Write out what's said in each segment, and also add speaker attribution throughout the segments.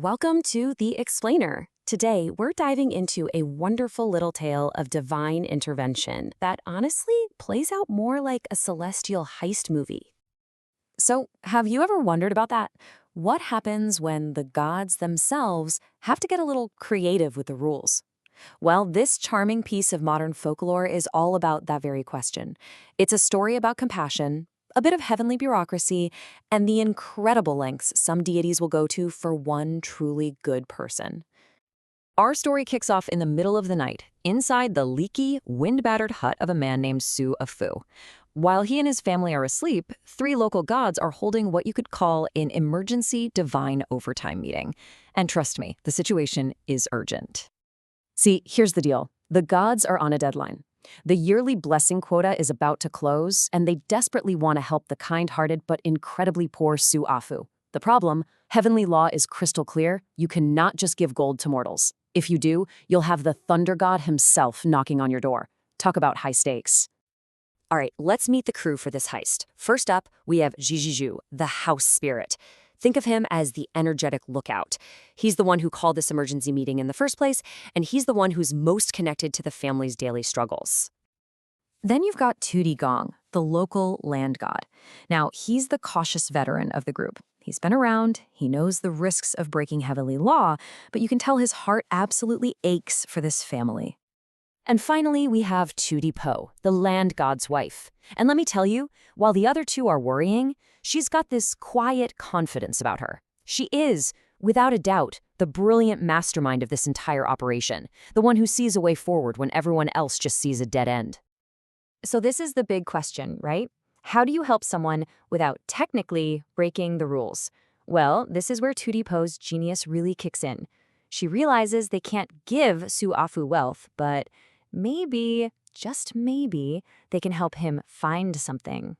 Speaker 1: Welcome to The Explainer. Today, we're diving into a wonderful little tale of divine intervention that honestly plays out more like a celestial heist movie. So, have you ever wondered about that? What happens when the gods themselves have to get a little creative with the rules? Well, this charming piece of modern folklore is all about that very question. It's a story about compassion, a bit of heavenly bureaucracy, and the incredible lengths some deities will go to for one truly good person. Our story kicks off in the middle of the night, inside the leaky, wind-battered hut of a man named Su-Afu. While he and his family are asleep, three local gods are holding what you could call an emergency divine overtime meeting. And trust me, the situation is urgent. See, here's the deal. The gods are on a deadline. The yearly blessing quota is about to close, and they desperately want to help the kind-hearted but incredibly poor Su-Afu. The problem, heavenly law is crystal clear. You cannot just give gold to mortals. If you do, you'll have the thunder god himself knocking on your door. Talk about high stakes. All right, let's meet the crew for this heist. First up, we have Jijiju, the house spirit. Think of him as the energetic lookout. He's the one who called this emergency meeting in the first place, and he's the one who's most connected to the family's daily struggles. Then you've got Tootie Gong, the local land god. Now, he's the cautious veteran of the group. He's been around, he knows the risks of breaking heavenly law, but you can tell his heart absolutely aches for this family. And finally, we have Tootie Po, the land god's wife. And let me tell you, while the other two are worrying, she's got this quiet confidence about her. She is, without a doubt, the brilliant mastermind of this entire operation, the one who sees a way forward when everyone else just sees a dead end. So this is the big question, right? How do you help someone without technically breaking the rules? Well, this is where Tootie Po's genius really kicks in. She realizes they can't give Su-Afu wealth, but maybe, just maybe, they can help him find something.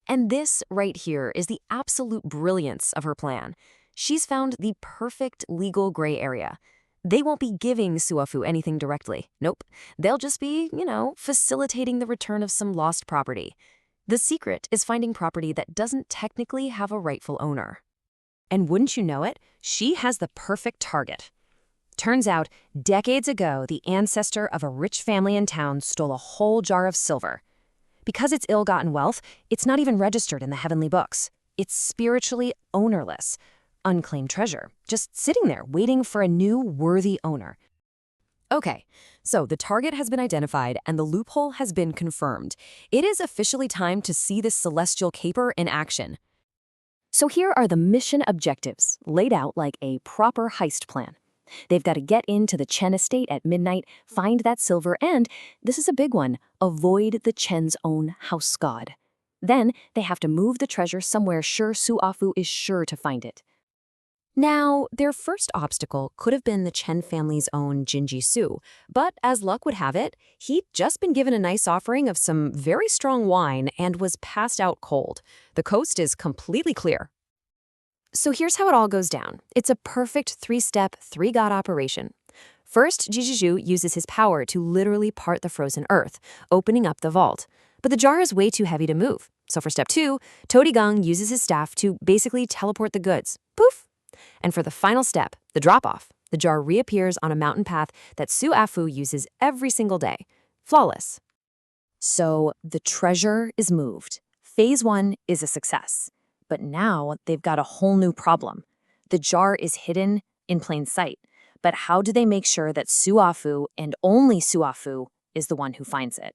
Speaker 1: And this right here is the absolute brilliance of her plan. She's found the perfect legal gray area. They won't be giving Su-Afu anything directly. Nope. They'll just be, facilitating the return of some lost property. The secret is finding property that doesn't technically have a rightful owner. And wouldn't you know it, she has the perfect target. Turns out, decades ago, the ancestor of a rich family in town stole a whole jar of silver. Because it's ill-gotten wealth, it's not even registered in the heavenly books. It's spiritually ownerless, unclaimed treasure, just sitting there waiting for a new worthy owner. Okay, so the target has been identified and the loophole has been confirmed. It is officially time to see this celestial caper in action. So here are the mission objectives, laid out like a proper heist plan. They've got to get into the Chen estate at midnight, find that silver, and, this is a big one, avoid the Chen's own house god. Then, they have to move the treasure somewhere sure Su-Afu is sure to find it. Now, their first obstacle could have been the Chen family's own Jinji Su, but as luck would have it, he'd just been given a nice offering of some very strong wine and was passed out cold. The coast is completely clear. So here's how it all goes down. It's a perfect three-step, three-god operation. First, Jijiju uses his power to literally part the frozen earth, opening up the vault. But the jar is way too heavy to move. So for step 2, Tootie Gong uses his staff to basically teleport the goods. Poof! And for the final step, the drop-off, the jar reappears on a mountain path that Su-Afu uses every single day. Flawless. So the treasure is moved. Phase 1 is a success. But now they've got a whole new problem. The jar is hidden in plain sight. But how do they make sure that Su-Afu, and only Su-Afu, is the one who finds it?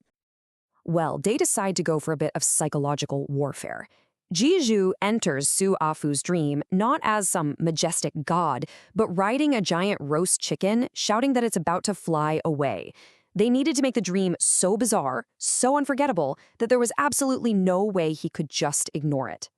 Speaker 1: Well, they decide to go for a bit of psychological warfare. Jiju enters Su-Afu's dream not as some majestic god, but riding a giant roast chicken, shouting that it's about to fly away. They needed to make the dream so bizarre, so unforgettable, that there was absolutely no way he could just ignore it.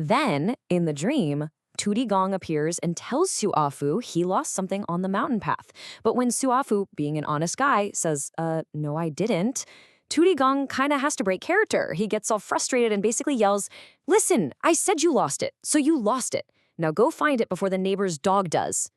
Speaker 1: Then, in the dream, Tootie Gong appears and tells Su-Afu he lost something on the mountain path. But when Su-Afu, being an honest guy, says, no, I didn't, Tootie Gong kind of has to break character. He gets all frustrated and basically yells, "Listen, I said you lost it, so you lost it. Now go find it before the neighbor's dog does."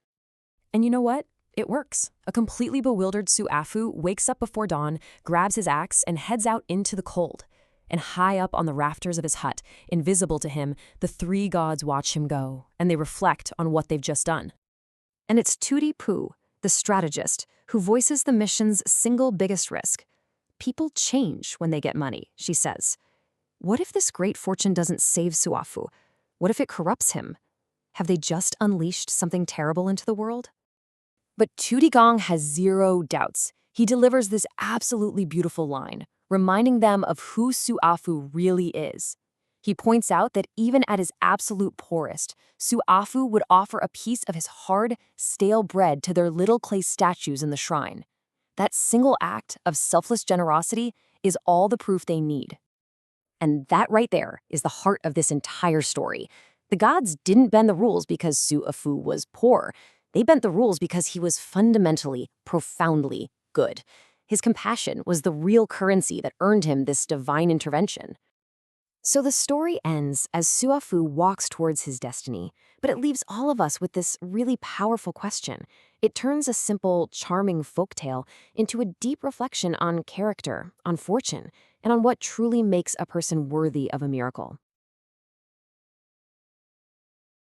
Speaker 1: And you know what? It works. A completely bewildered Su-Afu wakes up before dawn, grabs his axe, and heads out into the cold. and high up on the rafters of his hut, invisible to him, the three gods watch him go, and they reflect on what they've just done. And it's Tutti Poo, the strategist, who voices the mission's single biggest risk. People change when they get money, she says. What if this great fortune doesn't save Suafu? What if it corrupts him? Have they just unleashed something terrible into the world? But Tutigong has zero doubts. He delivers this absolutely beautiful line, reminding them of who Suafu really is. He points out that even at his absolute poorest, Suafu would offer a piece of his hard, stale bread to their little clay statues in the shrine. That single act of selfless generosity is all the proof they need. And that right there is the heart of this entire story. The gods didn't bend the rules because Suafu was poor. They bent the rules because he was fundamentally, profoundly good. His compassion was the real currency that earned him this divine intervention. So the story ends as Suafu walks towards his destiny, but it leaves all of us with this really powerful question. It turns a simple, charming folktale into a deep reflection on character, on fortune, and on what truly makes a person worthy of a miracle.